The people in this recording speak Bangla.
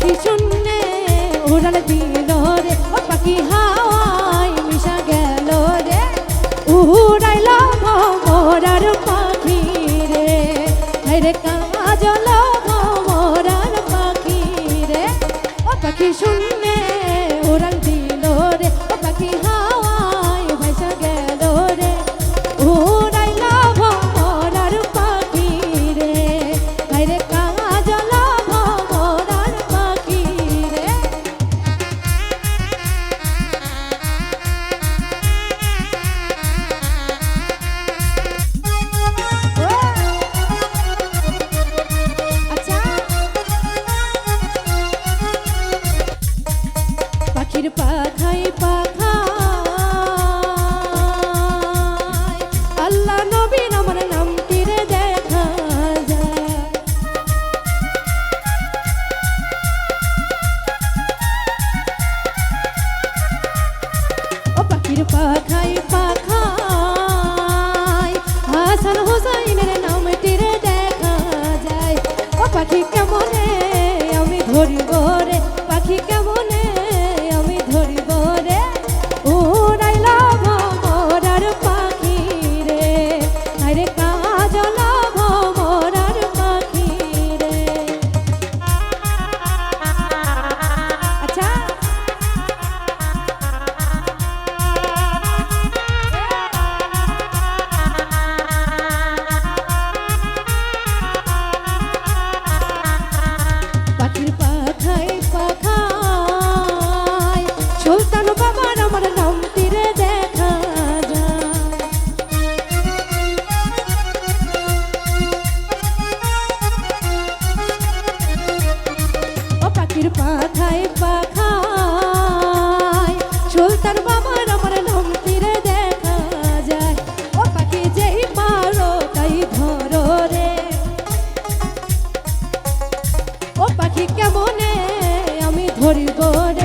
পাখি শূন্যে উড়াল দিল রে, ও পাখি হাওয়ায় মিশা গেল রে, উড়াইল ভমরার পাখি রে, রে কাজল ভমরার পাখি রে, ও পাখি শূন্যে উড়াল দিল রে, ও পাখি হাওয়ায় ভাসা গেল রে, উড়াইল ভমরার পাখি রে, রে কাজল ভমরার পাখি রে। আচ্ছা পাখির পাখায় পাখায় আল্লাহ নবীর আমার নামটি রে দেখা যায়, ও পাখির পাখায় পাখায় হাসান হুসাইনের নামটি রে দেখা যায়, ও পাখি কেমনে আমি ধরিব রে, পাখি কেমনে আমি ধরিব রে, উড়াইল ভমরার পাখি রে, রে কাজল ভমরার পাখি রে। আচ্ছা পাখির পাখায় পাখায় সুলতান বাবার আমার নামটি রে দেখা যায়, ও পাখির পাখায় পাখায় সুলতান বাবার আমার নামটি রে দেখা যায়, ও পাখি যেই পারো তাই ধরো রে, ও পাখি কেমনে আমি ধরিব রে,